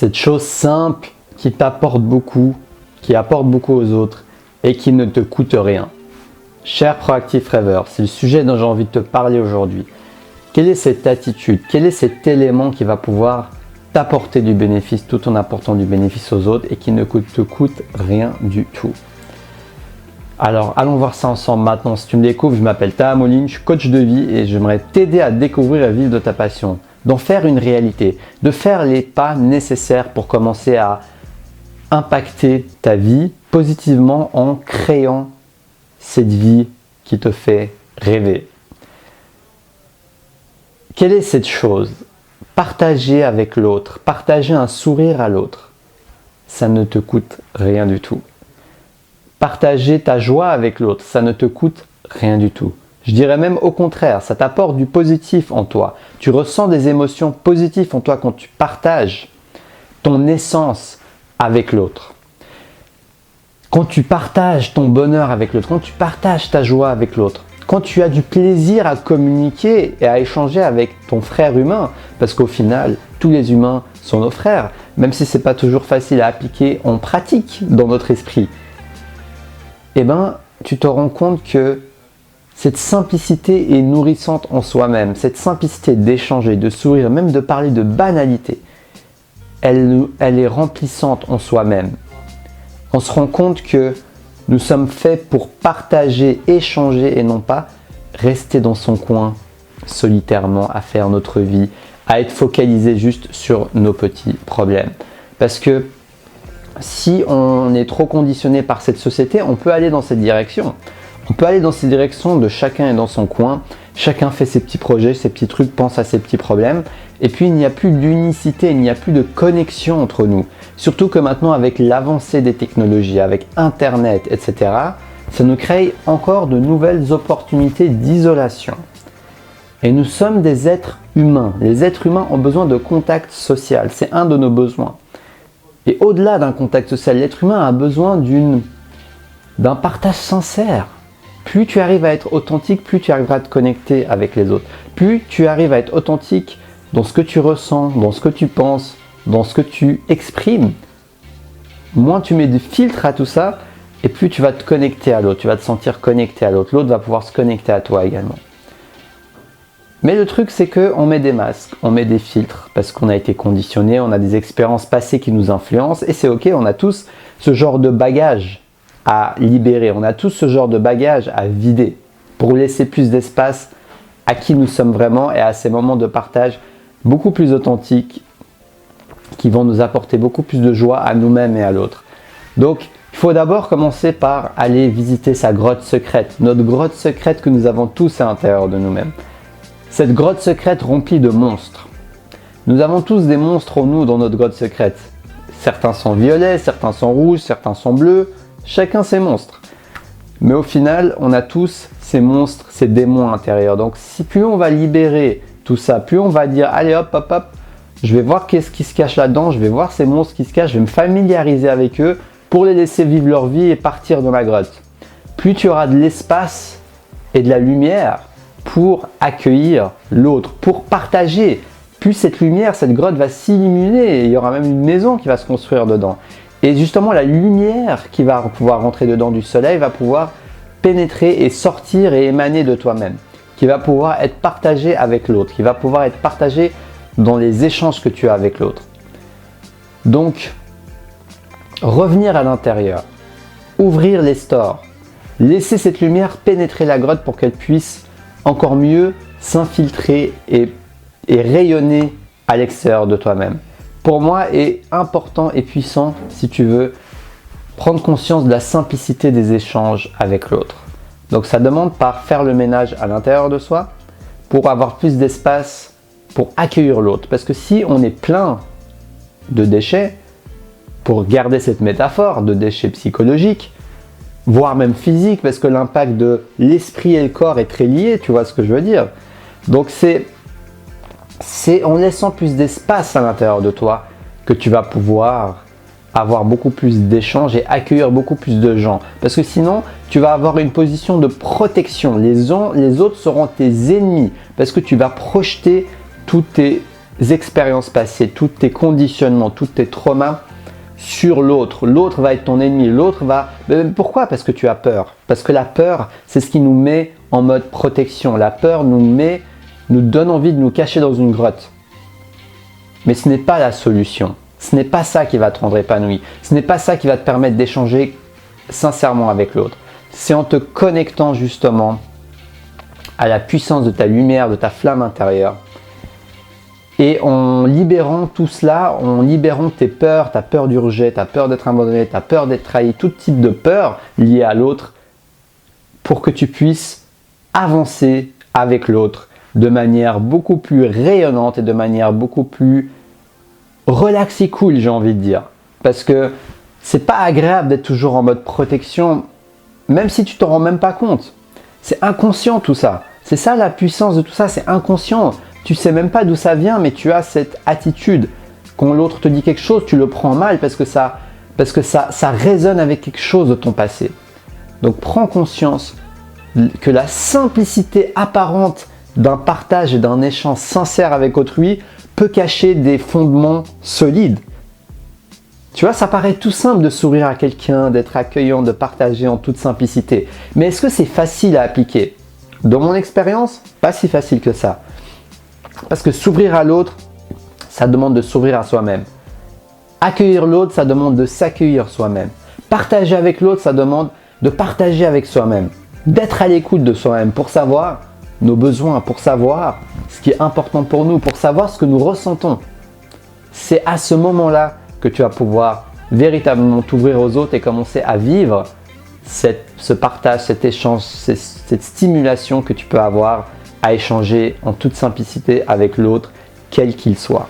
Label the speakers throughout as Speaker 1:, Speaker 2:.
Speaker 1: Cette chose simple qui t'apporte beaucoup, qui apporte beaucoup aux autres et qui ne te coûte rien. Cher Proactive Rêveur, c'est le sujet dont j'ai envie de te parler aujourd'hui. Quelle est cette attitude? Quel est cet élément qui va pouvoir t'apporter du bénéfice tout en apportant du bénéfice aux autres et qui ne te coûte rien du tout? Alors, allons voir ça ensemble maintenant. Si tu me découvres, je m'appelle Taha Moline, je suis coach de vie et j'aimerais t'aider à découvrir et vivre de ta passion, d'en faire une réalité, de faire les pas nécessaires pour commencer à impacter ta vie positivement en créant cette vie qui te fait rêver. Quelle est cette chose? Partager avec l'autre, partager un sourire à l'autre, ça ne te coûte rien du tout. Partager ta joie avec l'autre, ça ne te coûte rien du tout. Je dirais même au contraire, ça t'apporte du positif en toi. Tu ressens des émotions positives en toi quand tu partages ton essence avec l'autre. Quand tu partages ton bonheur avec l'autre, quand tu partages ta joie avec l'autre, quand tu as du plaisir à communiquer et à échanger avec ton frère humain, parce qu'au final, tous les humains sont nos frères, même si ce n'est pas toujours facile à appliquer en pratique dans notre esprit, eh bien, tu te rends compte que cette simplicité est nourrissante en soi-même, cette simplicité d'échanger, de sourire, même de parler de banalité, elle est remplissante en soi-même. On se rend compte que nous sommes faits pour partager, échanger et non pas rester dans son coin solitairement à faire notre vie, à être focalisé juste sur nos petits problèmes. Parce que si on est trop conditionné par cette société, on peut aller dans cette direction. On peut aller dans cette direction de chacun est dans son coin, chacun fait ses petits projets, ses petits trucs, pense à ses petits problèmes. Et puis il n'y a plus d'unicité, il n'y a plus de connexion entre nous. Surtout que maintenant avec l'avancée des technologies, avec Internet, etc., ça nous crée encore de nouvelles opportunités d'isolation. Et nous sommes des êtres humains. Les êtres humains ont besoin de contact social, c'est un de nos besoins. Et au-delà d'un contact social, l'être humain a besoin d'un partage sincère. Plus tu arrives à être authentique, plus tu arriveras à te connecter avec les autres. Plus tu arrives à être authentique dans ce que tu ressens, dans ce que tu penses, dans ce que tu exprimes, moins tu mets de filtre à tout ça et plus tu vas te connecter à l'autre, tu vas te sentir connecté à l'autre. L'autre va pouvoir se connecter à toi également. Mais le truc, c'est qu'on met des masques, on met des filtres parce qu'on a été conditionné, on a des expériences passées qui nous influencent et c'est ok, on a tous ce genre de bagage à libérer, on a tous ce genre de bagage à vider pour laisser plus d'espace à qui nous sommes vraiment et à ces moments de partage beaucoup plus authentiques qui vont nous apporter beaucoup plus de joie à nous-mêmes et à l'autre. Donc, il faut d'abord commencer par aller visiter sa grotte secrète, notre grotte secrète que nous avons tous à l'intérieur de nous-mêmes. Cette grotte secrète remplie de monstres. Nous avons tous des monstres en nous dans notre grotte secrète. Certains sont violets, certains sont rouges, certains sont bleus. Chacun ses monstres. Mais au final, on a tous ces monstres, ces démons intérieurs. Donc si plus on va libérer tout ça, plus on va dire allez hop, hop, hop, je vais voir qu'est-ce qui se cache là-dedans, je vais voir ces monstres qui se cachent, je vais me familiariser avec eux pour les laisser vivre leur vie et partir de ma grotte. Plus tu auras de l'espace et de la lumière pour accueillir l'autre, pour partager. Plus cette lumière, cette grotte va s'illuminer et il y aura même une maison qui va se construire dedans. Et justement, la lumière qui va pouvoir rentrer dedans du soleil va pouvoir pénétrer et sortir et émaner de toi-même, qui va pouvoir être partagée avec l'autre, qui va pouvoir être partagée dans les échanges que tu as avec l'autre. Donc, revenir à l'intérieur, ouvrir les stores, laisser cette lumière pénétrer la grotte pour qu'elle puisse encore mieux s'infiltrer et rayonner à l'extérieur de toi-même. Pour moi, est important et puissant si tu veux prendre conscience de la simplicité des échanges avec l'autre. Donc ça demande par faire le ménage à l'intérieur de soi pour avoir plus d'espace pour accueillir l'autre. Parce que si on est plein de déchets, pour garder cette métaphore de déchets psychologiques, voire même physiques, parce que l'impact de l'esprit et le corps est très lié, tu vois ce que je veux dire. Donc c'est en laissant plus d'espace à l'intérieur de toi que tu vas pouvoir avoir beaucoup plus d'échanges et accueillir beaucoup plus de gens. Parce que sinon, tu vas avoir une position de protection. Les autres seront tes ennemis parce que tu vas projeter toutes tes expériences passées, tous tes conditionnements, tous tes traumas sur l'autre. L'autre va être ton ennemi. L'autre va... Mais pourquoi? Parce que tu as peur. Parce que la peur, c'est ce qui nous met en mode protection. La peur nous donne envie de nous cacher dans une grotte. Mais ce n'est pas la solution. Ce n'est pas ça qui va te rendre épanoui. Ce n'est pas ça qui va te permettre d'échanger sincèrement avec l'autre. C'est en te connectant justement à la puissance de ta lumière, de ta flamme intérieure. Et en libérant tout cela, en libérant tes peurs, ta peur du rejet, ta peur d'être abandonné, ta peur d'être trahi, tout type de peur liée à l'autre, pour que tu puisses avancer avec l'autre de manière beaucoup plus rayonnante et de manière beaucoup plus relax et cool, j'ai envie de dire. Parce que c'est pas agréable d'être toujours en mode protection, même si tu t'en rends même pas compte. C'est inconscient tout ça. C'est ça la puissance de tout ça, c'est inconscient. Tu sais même pas d'où ça vient, mais tu as cette attitude. Quand l'autre te dit quelque chose, tu le prends mal parce que ça résonne avec quelque chose de ton passé. Donc prends conscience que la simplicité apparente d'un partage et d'un échange sincère avec autrui peut cacher des fondements solides. Tu vois, ça paraît tout simple de sourire à quelqu'un, d'être accueillant, de partager en toute simplicité. Mais est-ce que c'est facile à appliquer? Dans mon expérience, pas si facile que ça. Parce que s'ouvrir à l'autre, ça demande de s'ouvrir à soi-même. Accueillir l'autre, ça demande de s'accueillir soi-même. Partager avec l'autre, ça demande de partager avec soi-même. D'être à l'écoute de soi-même pour savoir nos besoins, pour savoir ce qui est important pour nous, pour savoir ce que nous ressentons. C'est à ce moment-là que tu vas pouvoir véritablement t'ouvrir aux autres et commencer à vivre ce partage, cet échange, cette stimulation que tu peux avoir à échanger en toute simplicité avec l'autre, quel qu'il soit.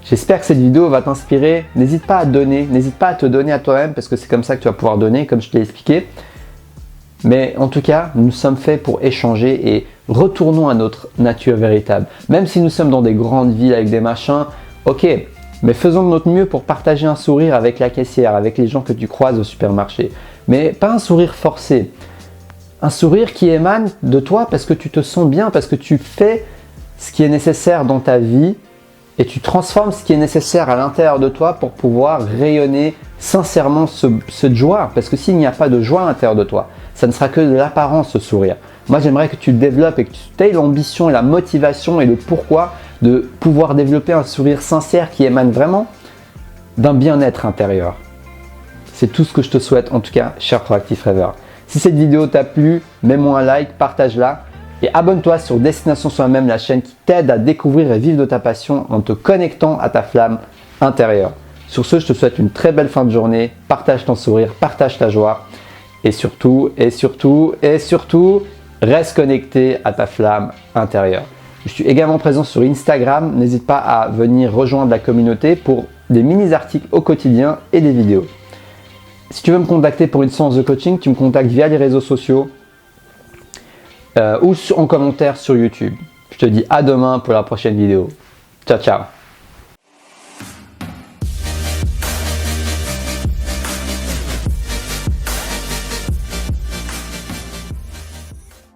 Speaker 1: J'espère que cette vidéo va t'inspirer. N'hésite pas à donner, n'hésite pas à te donner à toi-même parce que c'est comme ça que tu vas pouvoir donner, comme je te l'ai expliqué. Mais en tout cas, nous sommes faits pour échanger et retournons à notre nature véritable. Même si nous sommes dans des grandes villes avec des machins, ok, mais faisons de notre mieux pour partager un sourire avec la caissière, avec les gens que tu croises au supermarché. Mais pas un sourire forcé. Un sourire qui émane de toi parce que tu te sens bien, parce que tu fais ce qui est nécessaire dans ta vie et tu transformes ce qui est nécessaire à l'intérieur de toi pour pouvoir rayonner sincèrement cette joie. Parce que s'il n'y a pas de joie à l'intérieur de toi, ça ne sera que de l'apparence, ce sourire. Moi, j'aimerais que tu développes et que tu aies l'ambition et la motivation et le pourquoi de pouvoir développer un sourire sincère qui émane vraiment d'un bien-être intérieur. C'est tout ce que je te souhaite en tout cas, cher Proactive Rêveur. Si cette vidéo t'a plu, mets-moi un like, partage-la et abonne-toi sur Destination Soi-même, la chaîne qui t'aide à découvrir et vivre de ta passion en te connectant à ta flamme intérieure. Sur ce, je te souhaite une très belle fin de journée. Partage ton sourire, partage ta joie et surtout, reste connecté à ta flamme intérieure. Je suis également présent sur Instagram. N'hésite pas à venir rejoindre la communauté pour des mini-articles au quotidien et des vidéos. Si tu veux me contacter pour une séance de coaching, tu me contactes via les réseaux sociaux ou en commentaire sur YouTube. Je te dis à demain pour la prochaine vidéo. Ciao, ciao.